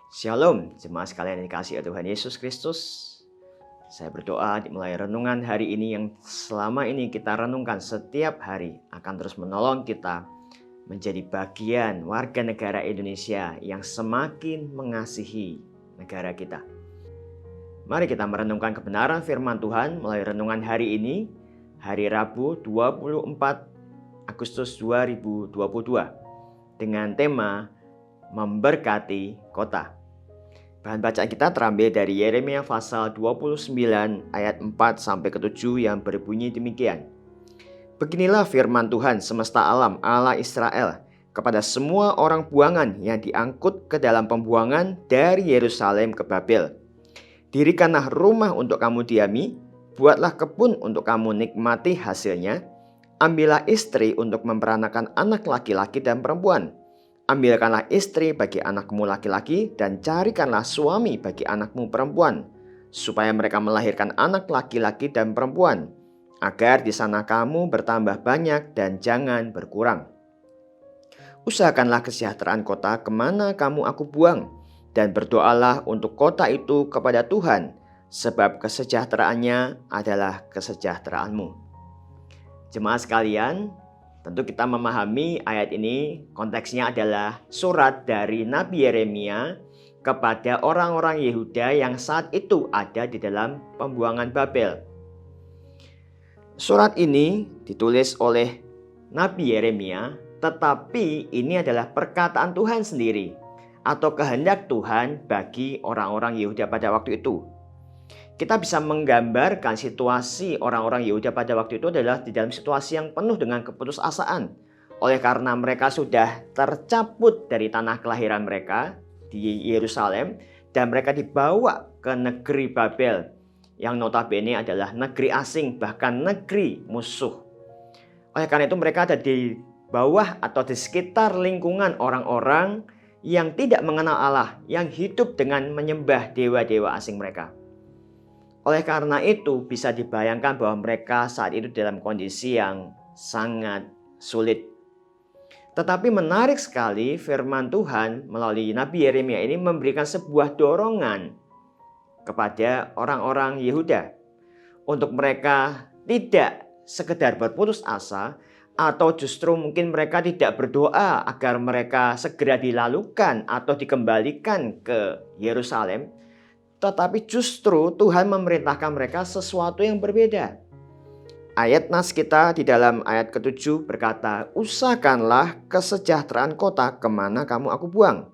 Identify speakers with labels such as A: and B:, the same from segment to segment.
A: Shalom, jemaat sekalian yang dikasihi Tuhan Yesus Kristus. Saya berdoa dimulai renungan hari ini yang selama ini kita renungkan setiap hari akan terus menolong kita menjadi bagian warga negara Indonesia yang semakin mengasihi negara kita. Mari kita merenungkan kebenaran firman Tuhan melalui renungan hari ini, hari Rabu 24 Agustus 2022 dengan tema memberkati kota. Bahan bacaan kita terambil dari Yeremia pasal 29 ayat 4 sampai ke 7 yang berbunyi demikian. Beginilah firman Tuhan semesta alam Allah Israel kepada semua orang buangan yang diangkut ke dalam pembuangan dari Yerusalem ke Babel. Dirikanlah rumah untuk kamu diami, buatlah kebun untuk kamu nikmati hasilnya, ambillah istri untuk memperanakan anak laki-laki dan perempuan. Ambilkanlah istri bagi anakmu laki-laki dan carikanlah suami bagi anakmu perempuan, supaya mereka melahirkan anak laki-laki dan perempuan, agar di sana kamu bertambah banyak dan jangan berkurang. Usahakanlah kesejahteraan kota kemana kamu aku buang, dan berdoalah untuk kota itu kepada Tuhan, sebab kesejahteraannya adalah kesejahteraanmu. Jemaat sekalian, tentu kita memahami ayat ini konteksnya adalah surat dari Nabi Yeremia kepada orang-orang Yehuda yang saat itu ada di dalam pembuangan Babel. Surat ini ditulis oleh Nabi Yeremia, tetapi ini adalah perkataan Tuhan sendiri atau kehendak Tuhan bagi orang-orang Yehuda pada waktu itu. Kita bisa menggambarkan situasi orang-orang Yehuda pada waktu itu adalah di dalam situasi yang penuh dengan keputusasaan. Oleh karena mereka sudah tercabut dari tanah kelahiran mereka di Yerusalem dan mereka dibawa ke negeri Babel yang notabene adalah negeri asing, bahkan negeri musuh. Oleh karena itu mereka ada di bawah atau di sekitar lingkungan orang-orang yang tidak mengenal Allah, yang hidup dengan menyembah dewa-dewa asing mereka. Oleh karena itu bisa dibayangkan bahwa mereka saat itu dalam kondisi yang sangat sulit. Tetapi menarik sekali firman Tuhan melalui Nabi Yeremia ini memberikan sebuah dorongan kepada orang-orang Yehuda untuk mereka tidak sekedar berputus asa atau justru mungkin mereka tidak berdoa agar mereka segera dilalukan atau dikembalikan ke Yerusalem. Tetapi justru Tuhan memerintahkan mereka sesuatu yang berbeda. Ayat nas kita di dalam ayat ke-7 berkata, usahakanlah kesejahteraan kota kemana kamu aku buang,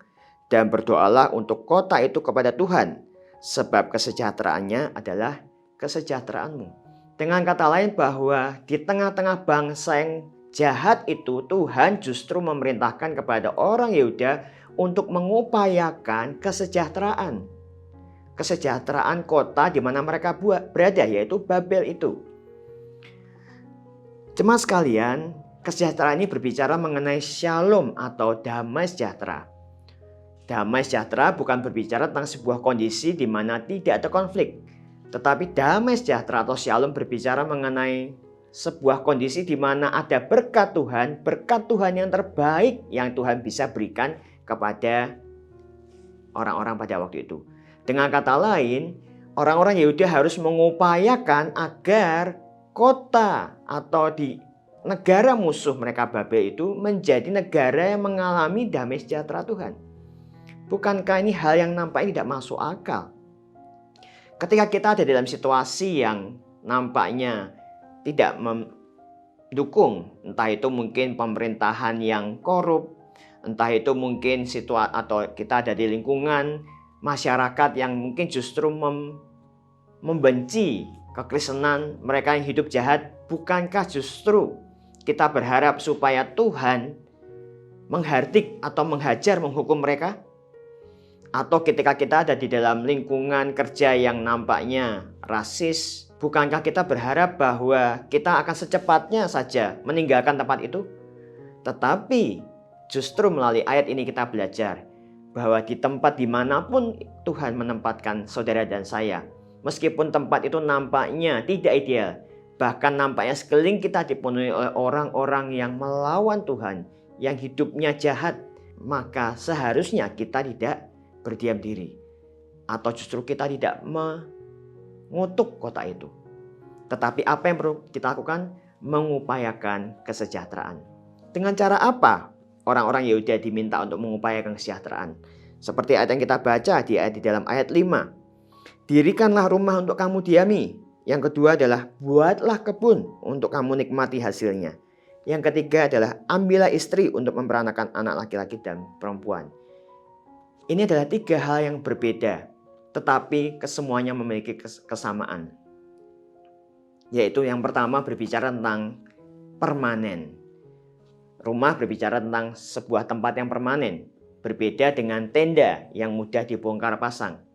A: dan berdoalah untuk kota itu kepada Tuhan, sebab kesejahteraannya adalah kesejahteraanmu. Dengan kata lain bahwa di tengah-tengah bangsa yang jahat itu, Tuhan justru memerintahkan kepada orang Yehuda untuk mengupayakan kesejahteraan kota di mana mereka berada, yaitu Babel itu. Jemaat sekalian, kesejahteraan ini berbicara mengenai shalom atau damai sejahtera. Damai sejahtera bukan berbicara tentang sebuah kondisi di mana tidak ada konflik, tetapi damai sejahtera atau shalom berbicara mengenai sebuah kondisi di mana ada berkat Tuhan yang terbaik yang Tuhan bisa berikan kepada orang-orang pada waktu itu. Dengan kata lain, orang-orang Yehuda harus mengupayakan agar kota atau di negara musuh mereka Babel itu menjadi negara yang mengalami damai sejahtera Tuhan. Bukankah ini hal yang nampaknya tidak masuk akal? Ketika kita ada dalam situasi yang nampaknya tidak mendukung, entah itu mungkin pemerintahan yang korup, entah itu mungkin situasi atau kita ada di lingkungan masyarakat yang mungkin justru membenci kekristenan, mereka yang hidup jahat, bukankah justru kita berharap supaya Tuhan menghardik atau menghajar, menghukum mereka? Atau ketika kita ada di dalam lingkungan kerja yang nampaknya rasis, bukankah kita berharap bahwa kita akan secepatnya saja meninggalkan tempat itu? Tetapi justru melalui ayat ini kita belajar bahwa di tempat dimanapun Tuhan menempatkan saudara dan saya, meskipun tempat itu nampaknya tidak ideal, bahkan nampaknya sekeliling kita dipenuhi oleh orang-orang yang melawan Tuhan, yang hidupnya jahat, maka seharusnya kita tidak berdiam diri, atau justru kita tidak mengutuk kota itu. Tetapi apa yang perlu kita lakukan? Mengupayakan kesejahteraan. Dengan cara apa orang-orang Yehuda diminta untuk mengupayakan kesejahteraan? Seperti ayat yang kita baca di dalam ayat 5. Dirikanlah rumah untuk kamu diami. Yang kedua adalah buatlah kebun untuk kamu nikmati hasilnya. Yang ketiga adalah ambillah istri untuk memperanakan anak laki-laki dan perempuan. Ini adalah 3 hal yang berbeda, tetapi kesemuanya memiliki kesamaan. Yaitu yang pertama berbicara tentang permanen. Rumah berbicara tentang sebuah tempat yang permanen, berbeda dengan tenda yang mudah dibongkar pasang.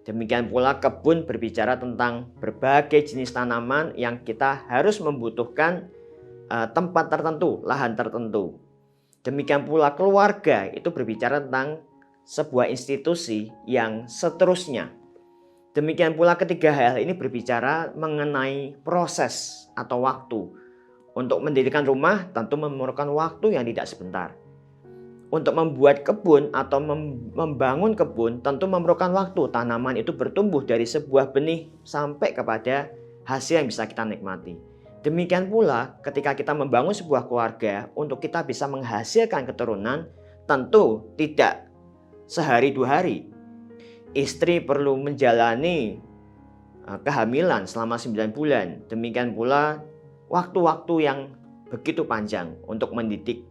A: Demikian pula kebun berbicara tentang berbagai jenis tanaman yang kita harus membutuhkan tempat tertentu, lahan tertentu. Demikian pula keluarga itu berbicara tentang sebuah institusi yang seterusnya. Demikian pula ketiga hal ini berbicara mengenai proses atau waktu. Untuk mendirikan rumah tentu memerlukan waktu yang tidak sebentar. Untuk membuat kebun atau membangun kebun tentu memerlukan waktu. Tanaman itu bertumbuh dari sebuah benih sampai kepada hasil yang bisa kita nikmati. Demikian pula ketika kita membangun sebuah keluarga, untuk kita bisa menghasilkan keturunan tentu tidak sehari 2 hari. Istri perlu menjalani kehamilan selama 9 bulan. Demikian pula waktu-waktu yang begitu panjang untuk mendidik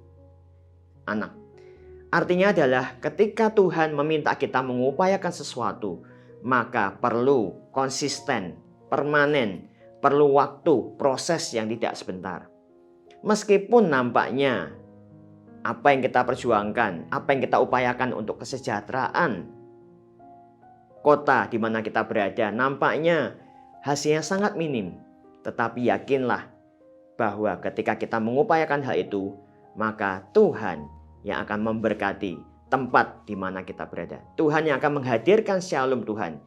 A: anak. Artinya adalah ketika Tuhan meminta kita mengupayakan sesuatu, maka perlu konsisten, permanen, perlu waktu, proses yang tidak sebentar. Meskipun nampaknya apa yang kita perjuangkan, apa yang kita upayakan untuk kesejahteraan kota di mana kita berada nampaknya hasilnya sangat minim. Tetapi yakinlah bahwa ketika kita mengupayakan hal itu, maka Tuhan yang akan memberkati tempat di mana kita berada. Tuhan yang akan menghadirkan shalom Tuhan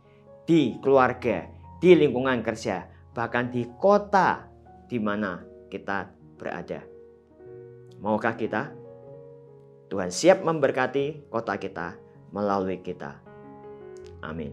A: di keluarga, di lingkungan kerja, bahkan di kota di mana kita berada. Maukah kita? Tuhan siap memberkati kota kita melalui kita. Amin.